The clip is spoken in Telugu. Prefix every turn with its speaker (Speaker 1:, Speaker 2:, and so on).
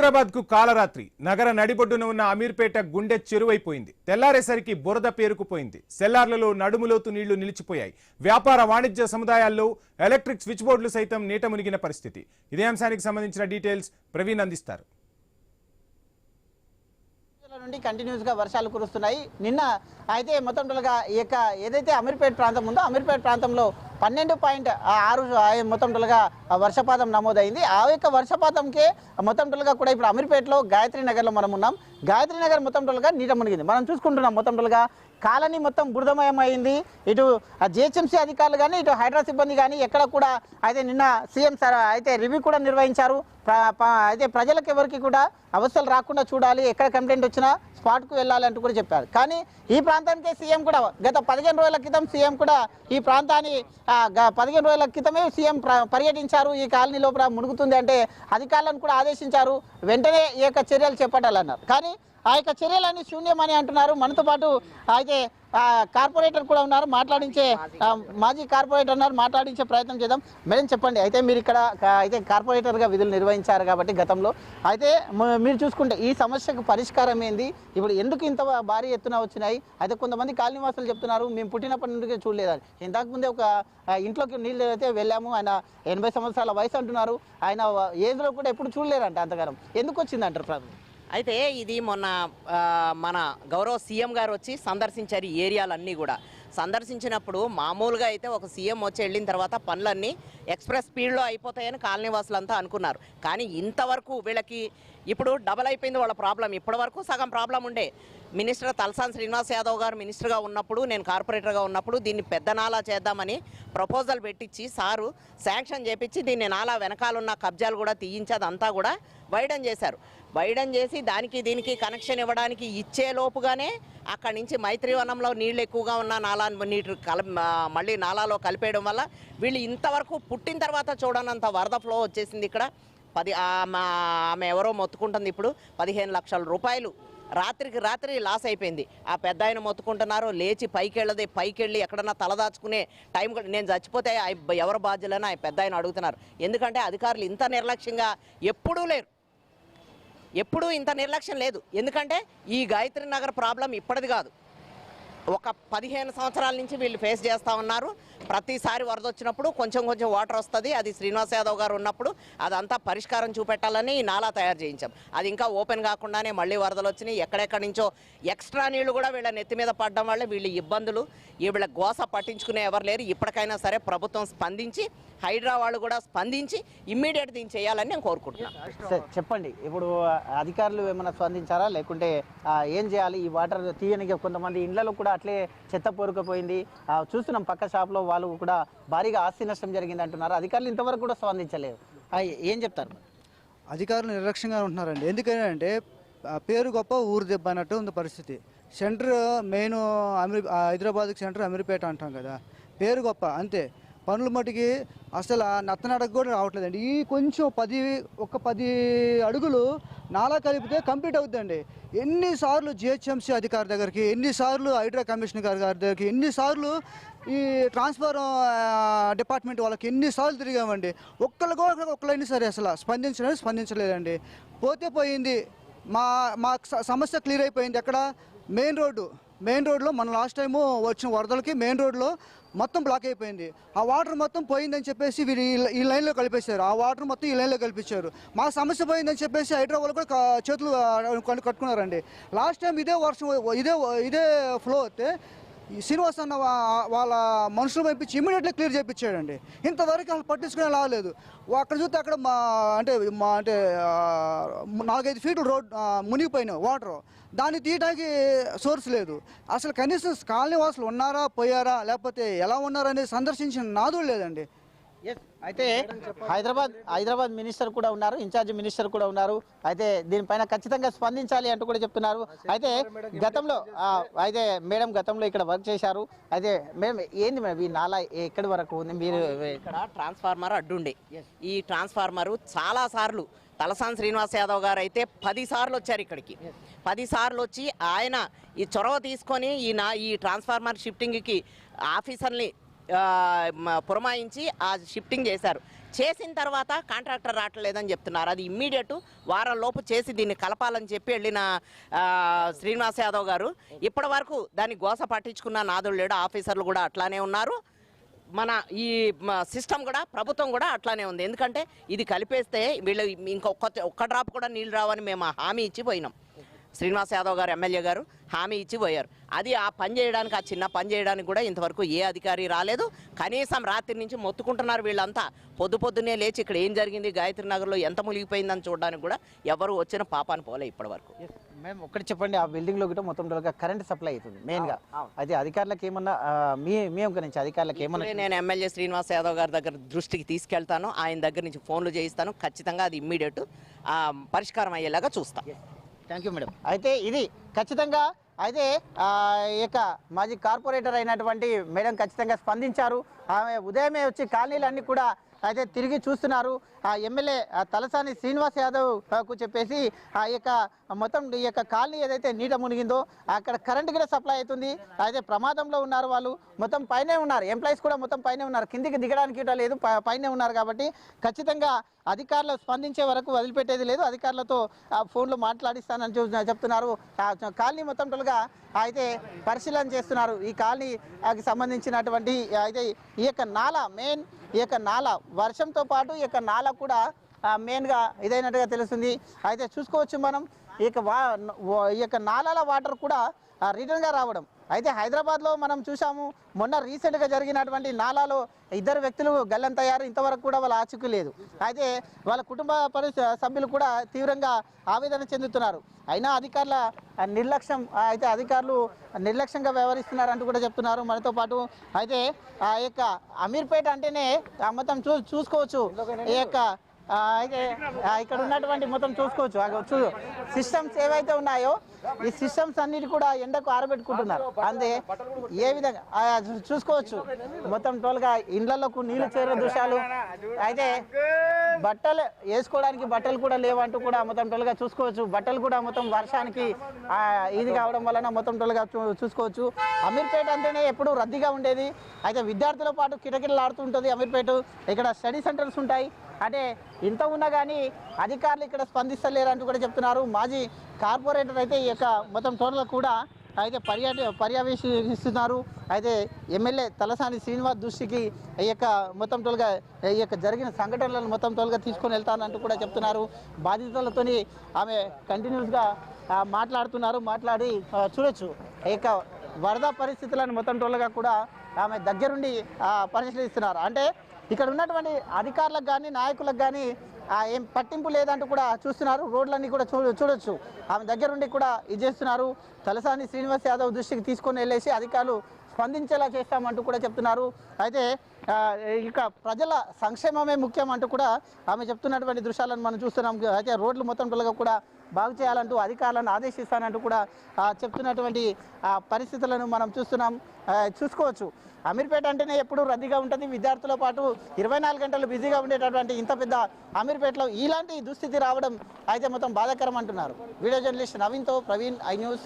Speaker 1: హైదరాబాద్ కు కాలరాత్రి నగర నడిబొడ్డున ఉన్న అమీర్పేట గుండె చెరువైపోయింది. తెల్లారేసరికి బురద పేరుకుపోయింది. సెల్లార్లలో నడుములోతు నీళ్లు నిలిచిపోయాయి. వ్యాపార వాణిజ్య సముదాయాల్లో ఎలక్ట్రిక్ స్విచ్ బోర్డులు సైతం నీట మునిగిన పరిస్థితి. ఇదే అంశానికి సంబంధించిన డీటెయిల్స్ ప్రవీణ్ అందిస్తారు.
Speaker 2: నుండి కంటిన్యూస్ గా వర్షాలు కురుస్తున్నాయి. నిన్న అయితే మొత్తం టోటల్గా ఏదైతే అమీర్పేట ప్రాంతం ఉందో అమీర్పేట ప్రాంతంలో 12.6 మొత్తం టోటల్గా వర్షపాతం నమోదైంది. ఆ యొక్క వర్షపాతంకే మొత్తం టోటల్గా కూడా ఇప్పుడు అమీర్పేటలో గాయత్రి నగర్లో మనం ఉన్నాం. గాయత్రి నగర్ మొత్తం టోటల్గా నీట మునిగింది. మనం చూసుకుంటున్నాం మొత్తం టోటల్గా కాలనీ మొత్తం బురదమయమైంది. ఇటు జిహెచ్ఎంసీ అధికారులు కానీ ఇటు హైడ్రా సిబ్బంది కానీ ఎక్కడ కూడా అయితే నిన్న సీఎం సార్ అయితే రివ్యూ కూడా నిర్వహించారు. అయితే ప్రజలకు ఎవరికి కూడా అవస్థలు రాకుండా చూడాలి, ఎక్కడ కంప్లైంట్ వచ్చినా స్పాట్కు వెళ్ళాలి అంటూ కూడా చెప్పారు. కానీ ఈ ప్రాంతానికే సీఎం కూడా గత 15 రోజుల క్రితం సీఎం కూడా ఈ ప్రాంతాన్ని 15 రోజుల క్రితమే సీఎం పర్యటించారు. ఈ కాలనీ లోపల మునుగుతుంది అంటే అధికారులను కూడా ఆదేశించారు, వెంటనే ఈ యొక్క చర్యలు చేపట్టాలన్నారు. కానీ ఆ యొక్క చర్యలన్నీ శూన్యమని అంటున్నారు. మనతో పాటు అయితే కార్పొరేటర్ కూడా ఉన్నారు, మాజీ కార్పొరేటర్ ఉన్నారు, మాట్లాడించే ప్రయత్నం చేద్దాం. మేడం చెప్పండి, అయితే మీరు ఇక్కడ అయితే కార్పొరేటర్గా విధులు నిర్వహించారు కాబట్టి గతంలో అయితే మీరు చూసుకుంటే ఈ సమస్యకు పరిష్కారం ఏంది, ఇప్పుడు ఎందుకు ఇంత భారీ ఎత్తున వచ్చినాయి? అయితే కొంతమంది కాలనీవాసులు చెప్తున్నారు మేము పుట్టినప్పటి నుండి చూడలేదని. ఇంతకుముందే ఒక ఇంట్లోకి నీళ్ళు అయితే వెళ్ళాము, ఆయన 80 సంవత్సరాల వయసు అంటున్నారు, ఆయన ఏజ్లో కూడా ఎప్పుడు చూడలేరంట. అంతగానం ఎందుకు వచ్చిందంటారు ప్రాబ్లం?
Speaker 3: అయితే ఇది మొన్న మన గౌరవ సీఎం గారు వచ్చి సందర్శించారు ఈ ఏరియాలన్నీ కూడా. సందర్శించినప్పుడు మామూలుగా అయితే ఒక సీఎం వచ్చి వెళ్ళిన తర్వాత పనులన్నీ ఎక్స్ప్రెస్ స్పీడ్లో అయిపోతాయని కాలనీవాసులంతా అనుకున్నారు. కానీ ఇంతవరకు వీళ్ళకి ఇప్పుడు డబల్ అయిపోయింది వాళ్ళ ప్రాబ్లం. ఇప్పటివరకు సగం ప్రాబ్లం ఉండే. మినిస్టర్ తలసాని శ్రీనివాస్ యాదవ్ గారు మినిస్టర్గా ఉన్నప్పుడు, నేను కార్పొరేటర్గా ఉన్నప్పుడు దీన్ని పెద్ద నాలా చేద్దామని ప్రపోజల్ పెట్టించి సారు శాంక్షన్ చేపించి దీన్ని నాలా వెనకాలన్న కబ్జాలు కూడా తీయించి అదంతా కూడా వైడన్ చేశారు. వైడన్ చేసి దానికి దీనికి కనెక్షన్ ఇవ్వడానికి ఇచ్చేలోపుగానే అక్కడి నుంచి మైత్రివనంలో నీళ్ళు ఎక్కువగా ఉన్న నాలా నీటి మళ్ళీ నాలాలో కలిపేయడం వల్ల వీళ్ళు ఇంతవరకు పుట్టిన తర్వాత చూడనంత వరద ఫ్లో వచ్చేసింది. ఇక్కడ ఆమె ఎవరో మొత్తుకుంటుంది ఇప్పుడు 15 లక్షల రూపాయలు రాత్రికి రాత్రి లాస్ అయిపోయింది. ఆ పెద్ద ఆయన మొత్తుకుంటున్నారు, లేచి పైకెళ్ళి ఎక్కడన్నా తలదాచుకునే టైం కూడా నేను చచ్చిపోతే ఎవరు బాధ్యులని ఆ పెద్ద ఆయన అడుగుతున్నారు. ఎందుకంటే అధికారులు ఇంత నిర్లక్ష్యంగా ఎప్పుడూ ఇంత నిర్లక్ష్యం లేదు. ఎందుకంటే ఈ గాయత్రి నగర్ ప్రాబ్లం ఇప్పటిది కాదు, ఒక 15 సంవత్సరాల నుంచి వీళ్ళు ఫేస్ చేస్తూ ఉన్నారు. ప్రతిసారి వరద వచ్చినప్పుడు కొంచెం వాటర్ వస్తుంది. అది శ్రీనివాస్ యాదవ్ గారు ఉన్నప్పుడు అదంతా పరిష్కారం చూపెట్టాలని ఈ నాలా తయారు చేయించాం. అది ఇంకా ఓపెన్ కాకుండానే మళ్ళీ వరదలు వచ్చినాయి. ఎక్కడెక్కడి నుంచో ఎక్స్ట్రా నీళ్లు కూడా వీళ్ళ నెత్తి మీద పడడం వల్ల వీళ్ళు ఇబ్బందులు, వీళ్ళ గోస పట్టించుకునే ఎవరు లేరు. ఇప్పటికైనా సరే ప్రభుత్వం స్పందించి, హైడ్రా వాళ్ళు కూడా స్పందించి ఇమ్మీడియట్ దీన్ని చేయాలని నేను కోరుకుంటున్నాను.
Speaker 2: చెప్పండి, ఇప్పుడు అధికారులు ఏమైనా స్పందించారా, లేకుంటే ఏం చేయాలి? ఈ వాటర్ తీయనికి కొంతమంది ఇళ్లలో కూడా అట్లే చెత్త పోరుకుపోయింది. చూస్తున్నాం పక్క షాప్లో వాళ్ళు కూడా భారీగా ఆస్తి నష్టం జరిగింది అంటున్నారు. అధికారులు ఇంతవరకు కూడా స్పందించలేదు. ఏం చెప్తారు?
Speaker 4: అధికారులు నిర్లక్ష్యంగా ఉంటున్నారండి. ఎందుకంటే పేరు గొప్ప ఊరు దెబ్బ అన్నట్టు ఉంది పరిస్థితి. సెంటర్ మెయిన్ హైదరాబాద్కి సెంటర్ అమీర్పేట అంటాం కదా, పేరు గొప్ప అంతే. పనులు మటుకి అసలు నత్తనడకు కూడా రావట్లేదండి. ఈ కొంచెం 10 అడుగులు నాలా కలిపితే కంప్లీట్ అవుతుందండి. ఎన్నిసార్లు జిహెచ్ఎంసీ అధికారి దగ్గరికి, ఎన్నిసార్లు హైడ్రా కమిషనర్ గారి దగ్గరికి, ఎన్నిసార్లు ఈ ట్రాన్స్ఫర్ డిపార్ట్మెంట్ వాళ్ళకి ఎన్నిసార్లు తిరిగామండి. ఒక్కళ్ళైనా సరే అసలు స్పందించలేదండి. పోయింది. మా సమస్య క్లియర్ అయిపోయింది. ఎక్కడ మెయిన్ రోడ్లో మన లాస్ట్ టైము వచ్చిన వరదలకి మెయిన్ రోడ్లో మొత్తం బ్లాక్ అయిపోయింది. ఆ వాటర్ మొత్తం పోయిందని చెప్పేసి వీళ్ళు ఈ లైన్లో కలిపేశారు. ఆ వాటర్ మొత్తం ఈ లైన్లో కలిపించారు. మా సమస్య పోయిందని చెప్పేసి హైడ్రా వాళ్ళు కూడా చేతులు కట్టుకున్నారండి. లాస్ట్ టైం ఇదే వర్షం ఇదే ఫ్లో వస్తే శ్రీనివాస్ అన్న వాళ్ళ మనుషులు పంపించి ఇమీడియట్లీ క్లియర్ చేయించాడండి. ఇంతవరకు అసలు పట్టించుకునే లాగలేదు. అక్కడ చూస్తే అక్కడ అంటే 4-5 ఫీట్లు రోడ్ మునిగిపోయినాయి వాటర్. దాన్ని తీయడానికి సోర్స్ లేదు. అసలు కనీసం కాలనీ వాసులు ఉన్నారా, పోయారా, లేకపోతే ఎలా ఉన్నారనేది సందర్శించిన నాదుడు లేదండి.
Speaker 2: అయితే హైదరాబాద్ మినిస్టర్ కూడా ఉన్నారు, ఇన్ఛార్జ్ మినిస్టర్ కూడా ఉన్నారు. అయితే దీనిపైన ఖచ్చితంగా స్పందించాలి అంటూ కూడా చెప్తున్నారు. అయితే మేడం గతంలో ఇక్కడ వర్క్ చేశారు. అయితే మేడం ఏంది మేడం ఈ నాలా ఎక్కడి వరకు ఉంది? మీరు
Speaker 3: ఇక్కడ ట్రాన్స్ఫార్మర్ అడ్డుండే, ఈ ట్రాన్స్ఫార్మరు చాలా సార్లు తలసాని శ్రీనివాస్ యాదవ్ గారు అయితే 10 సార్లు వచ్చారు ఇక్కడికి. 10 సార్లు వచ్చి ఆయన ఈ చొరవ తీసుకొని ఈ ట్రాన్స్ఫార్మర్ షిఫ్టింగ్కి ఆఫీసర్ని పురమాయించి ఆ షిఫ్టింగ్ చేసిన తర్వాత కాంట్రాక్టర్ రావట్లేదని చెప్తున్నారు. అది ఇమ్మీడియట్ వారం లోపు చేసి దీన్ని కలపాలని చెప్పి వెళ్ళిన శ్రీనివాస్ యాదవ్ గారు ఇప్పటి వరకు దాన్ని గోస పట్టించుకున్న నాదుడు లేడు. ఆఫీసర్లు కూడా అట్లానే ఉన్నారు. మన ఈ సిస్టమ్ కూడా ప్రభుత్వం కూడా అట్లానే ఉంది. ఎందుకంటే ఇది కలిపేస్తే వీళ్ళు ఒక్క డ్రాప్ కూడా నీళ్ళు రావని మేము హామీ ఇచ్చి పోయినాం. శ్రీనివాస్ యాదవ్ గారు ఎమ్మెల్యే గారు హామీ ఇచ్చి పోయారు. అది ఆ పని చేయడానికి, ఆ చిన్న పని చేయడానికి కూడా ఇంతవరకు ఏ అధికారి రాలేదు. కనీసం రాత్రి నుంచి మొత్తుకుంటున్నారు వీళ్ళంతా. పొద్దున్నే లేచి ఇక్కడ ఏం జరిగింది, గాయత్రి నగర్లో ఎంత మునిగిపోయిందని చూడడానికి కూడా ఎవరు వచ్చిన పాపాన్ని పోలే ఇప్పటి వరకు.
Speaker 2: మేము ఒకటి చెప్పండి, ఆ బిల్డింగ్లో కూడా మొత్తం కరెంట్ సప్లై అవుతుంది మెయిన్గా. అయితే అధికారులకు ఏమన్నా మీ నుంచి అధికారులకు ఏమన్నా
Speaker 3: నేను ఎమ్మెల్యే శ్రీనివాస్ యాదవ్ గారి దగ్గర దృష్టికి తీసుకెళ్తాను. ఆయన దగ్గర నుంచి ఫోన్లు చేయిస్తాను. ఖచ్చితంగా అది ఇమ్మీడియట్ పరిష్కారం అయ్యేలాగా చూస్తాను.
Speaker 2: Thank you madam. అయితే ఇది ఖచ్చితంగా అయితే ఈ యొక్క మాజీ కార్పొరేటర్ అయినటువంటి మేడం ఖచ్చితంగా స్పందించారు. ఆమె ఉదయమే వచ్చి కాలనీలన్నీ కూడా అయితే తిరిగి చూస్తున్నారు. ఆ ఎమ్మెల్యే తలసాని శ్రీనివాస్ యాదవ్కు చెప్పేసి ఆ యొక్క మొత్తం ఈ యొక్క కాలనీ ఏదైతే నీట మునిగిందో అక్కడ కరెంట్ కూడా సప్లై అవుతుంది. అయితే ప్రమాదంలో ఉన్నారు వాళ్ళు. మొత్తం పైనే ఉన్నారు, ఎంప్లాయీస్ కూడా మొత్తం పైనే ఉన్నారు, కిందికి దిగడానికి లేదు, పైనే ఉన్నారు. కాబట్టి ఖచ్చితంగా అధికారులు స్పందించే వరకు వదిలిపెట్టేది లేదు. అధికారులతో ఫోన్లో మాట్లాడిస్తానని చెప్తున్నారు. కాలనీ మొత్తం టోల్గా అయితే పరిశీలన చేస్తున్నారు. ఈ కాలనీకి సంబంధించినటువంటి అయితే ఈ యొక్క నాలా మెయిన్, ఈ యొక్క నాలా వర్షంతో పాటు ఈ యొక్క నాలా కూడా మెయిన్గా ఇదైనట్టుగా తెలుస్తుంది. అయితే చూసుకోవచ్చు మనం ఈ యొక్క నాలాల వాటర్ కూడా రిటర్న్గా రావడం. అయితే హైదరాబాద్లో మనం చూసాము, మొన్న రీసెంట్గా జరిగినటువంటి నాలాలో 2 వ్యక్తులు గల్లంతయ్యారు. ఇంతవరకు కూడా వాళ్ళ ఆచూకీ లేదు. అయితే వాళ్ళ కుటుంబ సభ్యులు కూడా తీవ్రంగా ఆవేదన చెందుతున్నారు. అయినా అధికారుల నిర్లక్ష్యం, అయితే అధికారులు నిర్లక్ష్యంగా వ్యవహరిస్తున్నారంటూ కూడా చెప్తున్నారు. మనతో పాటు అయితే ఆ యొక్క అమీర్పేట అంటేనే మొత్తం చూసుకోవచ్చు. ఈ యొక్క అయితే ఇక్కడ ఉన్నటువంటి మొత్తం చూసుకోవచ్చు సిస్టమ్స్ ఏవైతే ఉన్నాయో ఈ సిస్టమ్స్ అన్నిటి కూడా ఎండకు ఆరబెట్టుకుంటున్నారు. అంతే ఏ విధంగా చూసుకోవచ్చు మొత్తం టోల్గా ఇండ్లలోకి నీళ్లు చేరే దృశ్యాలు. అయితే బట్టలు వేసుకోవడానికి బట్టలు కూడా లేవంటూ కూడా మొత్తం టోల్గా చూసుకోవచ్చు. బట్టలు కూడా మొత్తం వర్షానికి ఇది కావడం వలన మొత్తం టోల్గా చూసుకోవచ్చు. అమీర్పేట అంటేనే ఎప్పుడూ రద్దీగా ఉండేది. అయితే విద్యార్థులతో పాటు కిటకిటలు ఆడుతూ ఉంటుంది అమీర్పేట. ఇక్కడ స్టడీ సెంటర్స్ ఉంటాయి. అంటే ఇంత ఉన్నా కానీ అధికారులు ఇక్కడ స్పందిస్తలేరంటూ కూడా చెప్తున్నారు. మాజీ కార్పొరేటర్ అయితే ఈ యొక్క మొత్తం టోటల్ కూడా అయితే పర్యవేక్షిస్తున్నారు. అయితే ఎమ్మెల్యే తలసాని శ్రీనివాస్ దృష్టికి ఈ యొక్క మొత్తం టోల్గా ఈ యొక్క జరిగిన సంఘటనలను మొత్తం టోల్గా తీసుకొని వెళ్తానంటూ కూడా చెప్తున్నారు. బాధితులతోని ఆమె కంటిన్యూస్గా మాట్లాడి చూడొచ్చు ఈ యొక్క వరద పరిస్థితులను మొత్తం టోల్గా కూడా ఆమె దగ్గరుండి పరిశీలిస్తున్నారు. అంటే ఇక్కడ ఉన్నటువంటి అధికారులకు కానీ నాయకులకు కానీ ఏం పట్టింపు లేదంటూ కూడా చూస్తున్నారు. రోడ్లన్నీ కూడా చూడొచ్చు. ఆమె దగ్గరుండి కూడా ఇది చేస్తున్నారు. తలసాని శ్రీనివాస్ యాదవ్ దృష్టికి తీసుకొని వెళ్ళేసి అధికారులు స్పందించేలా చేస్తామంటూ కూడా చెప్తున్నారు. అయితే ఇక ప్రజల సంక్షేమమే ముఖ్యం అంటూ కూడా ఆమె చెప్తున్నటువంటి దృశ్యాలను మనం చూస్తున్నాం. అయితే రోడ్లు మొత్తం టోల్గా కూడా బాగు చేయాలంటూ అధికారులను ఆదేశిస్తానంటూ కూడా చెప్తున్నటువంటి పరిస్థితులను మనం చూసుకోవచ్చు. అమీర్పేట అంటేనే ఎప్పుడూ రద్దీగా ఉంటుంది. విద్యార్థులతో పాటు 24 గంటలు బిజీగా ఉండేటటువంటి ఇంత పెద్ద అమీర్పేటలో ఇలాంటి దుస్థితి రావడం అయితే మొత్తం బాధాకరం అంటున్నారు. వీడియో జర్నలిస్ట్ నవీన్తో ప్రవీణ్, ఐ న్యూస్.